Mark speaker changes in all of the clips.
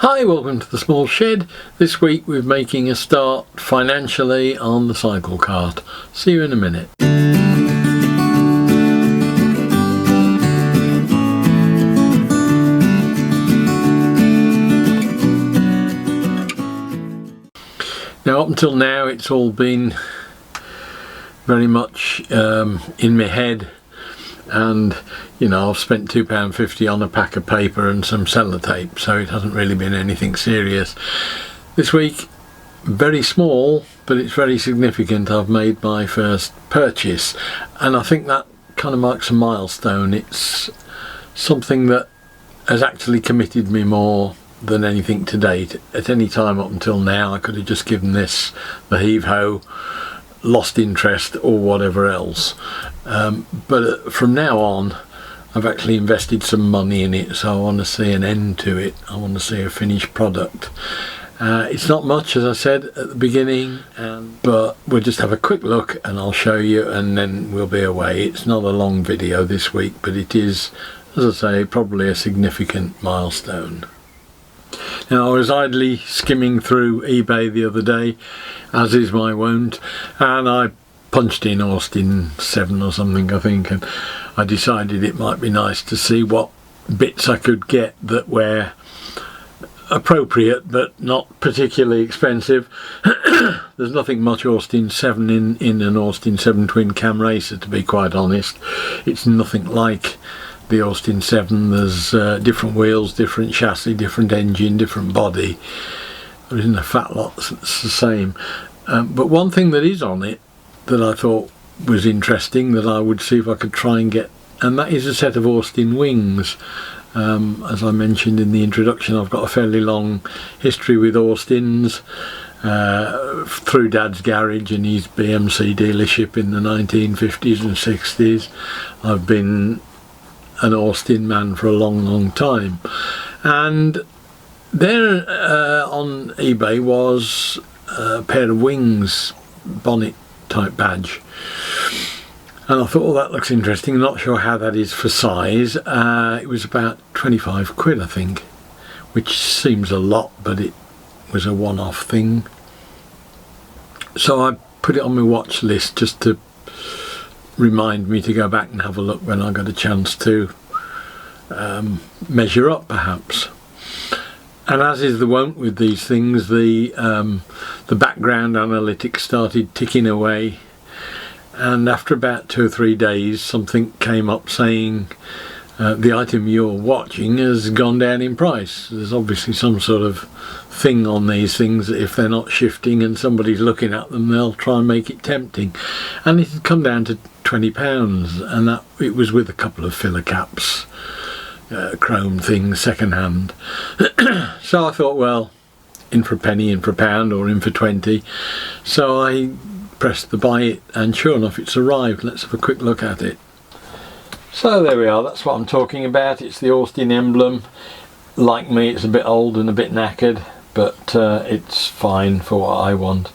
Speaker 1: Hi, welcome to the small shed. This week we're making a start financially on the Cyclekart. See you in a minute. Now up until now it's all been very much in my head, and you know, I've spent £2.50 on a pack of paper and some sellotape, so it hasn't really been anything serious. This week, very small, but it's very significant. I've made my first purchase, and I think that kind of marks a milestone. It's something that has actually committed me more than anything to date. At any time up until now I could have just given this the heave-ho, lost interest or whatever else, but from now on I've actually invested some money in it, so I want to see an end to it. I want to see a finished product. It's not much, as I said at the beginning, but we'll just have a quick look and I'll show you, and then we'll be away. It's not a long video this week, but it is, as I say, probably a significant milestone. Now, I was idly skimming through eBay the other day, as is my wont, and I punched in Austin 7 or something, I think, and I decided it might be nice to see what bits I could get that were appropriate but not particularly expensive. There's nothing much Austin 7 in an Austin 7 twin cam racer, to be quite honest. It's nothing like the Austin 7. There's different wheels, different chassis, different engine, different body. There isn't a fat lot that's the same. But one thing that is on it that I thought was interesting, that I would see if I could try and get, and that is a set of Austin wings. As I mentioned in the introduction, I've got a fairly long history with Austins, through Dad's garage and his BMC dealership in the 1950s and 60s. I've been an Austin man for a long time, and there on eBay was a pair of wings, bonnet type badge, and I thought, well, that looks interesting. I'm not sure how that is for size. It was about 25 quid, I think, which seems a lot, but it was a one-off thing, so I put it on my watch list just to remind me to go back and have a look when I got a chance to measure up, perhaps. And as is the wont with these things, the background analytics started ticking away, and after about 2 or 3 days something came up saying the item you're watching has gone down in price. There's obviously some sort of thing on these things that if they're not shifting and somebody's looking at them, they'll try and make it tempting, and it had come down to £20, and that it was with a couple of filler caps, chrome things, second hand. So I thought, well, in for a penny, in for a pound, or in for 20. So I pressed the buy it, and sure enough it's arrived. Let's have a quick look at it. So there we are, that's what I'm talking about. It's the Austin emblem. Like me, it's a bit old and a bit knackered, but it's fine for what I want.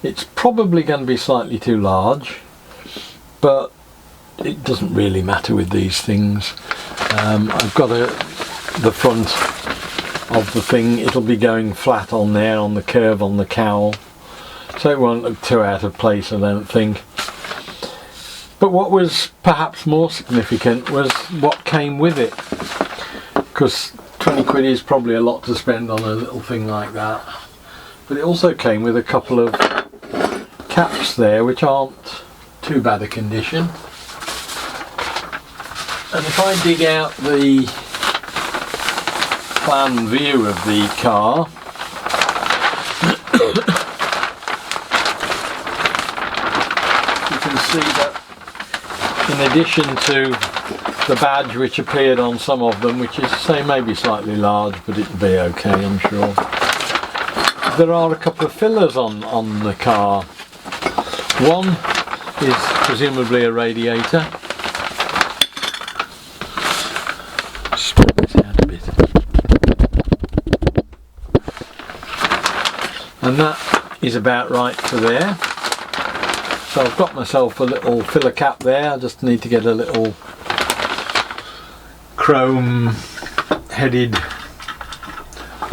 Speaker 1: It's probably going to be slightly too large, but it doesn't really matter with these things. I've got the front of the thing, it'll be going flat on there, on the curve on the cowl, so it won't look too out of place, I don't think. But what was perhaps more significant was what came with it, because 20 quid is probably a lot to spend on a little thing like that. But it also came with a couple of caps there which aren't too bad a condition. And if I dig out the plan view of the car, you can see that in addition to the badge which appeared on some of them, which is, say, maybe slightly large, but it'll be okay, I'm sure, there are a couple of fillers on the car. One is presumably a radiator. Spread this out a bit. And that is about right to there. So I've got myself a little filler cap there. I just need to get a little chrome headed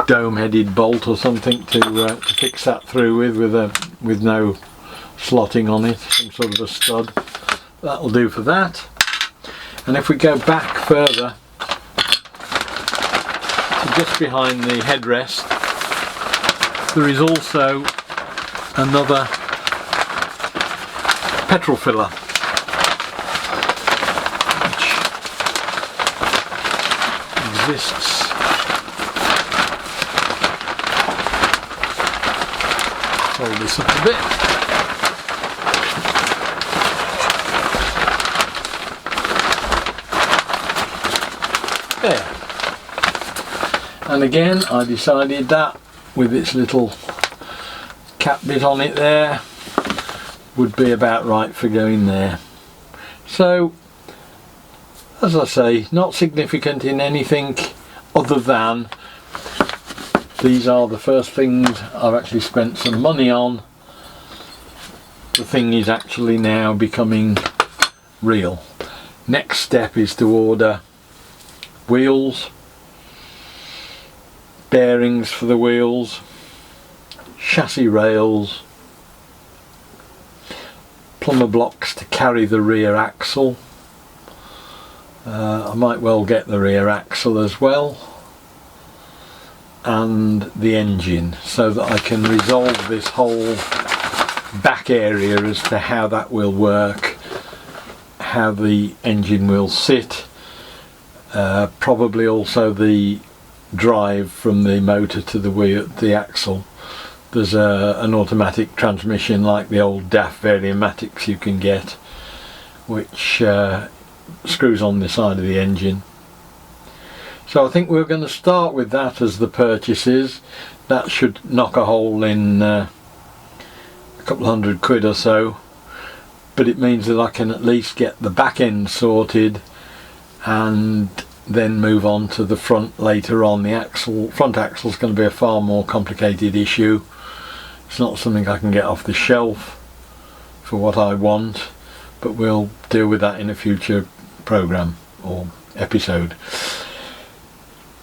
Speaker 1: dome-headed bolt or something to fix that through with no slotting on it, some sort of a stud. That'll do for that. And if we go back further to just behind the headrest, there is also another petrol filler, which exists hold this up a bit. There. And again, I decided that with its little cap bit on it there would be about right for going there. So, as I say, not significant in anything other than these are the first things I've actually spent some money on. The thing is actually now becoming real. Next step is to order wheels, bearings for the wheels, chassis rails, plumber blocks to carry the rear axle. I might well get the rear axle as well, and the engine, so that I can resolve this whole back area as to how that will work, how the engine will sit, probably also the drive from the motor to the wheel, the axle. There's an automatic transmission like the old DAF Variomatics you can get, which screws on the side of the engine. So I think we're going to start with that as the purchases. That should knock a hole in a couple £100 or so, but it means that I can at least get the back end sorted and then move on to the front later on. The front axle is going to be a far more complicated issue. It's not something I can get off the shelf for what I want, but we'll deal with that in a future program or episode.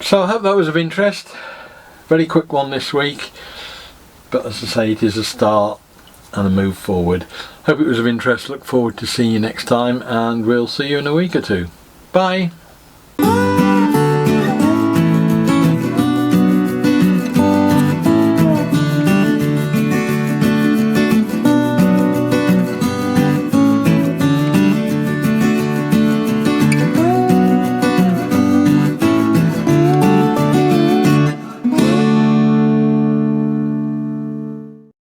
Speaker 1: So I hope that was of interest. Very quick one this week, but as I say, it is a start and a move forward. Hope it was of interest. Look forward to seeing you next time, and we'll see you in a week or two. Bye.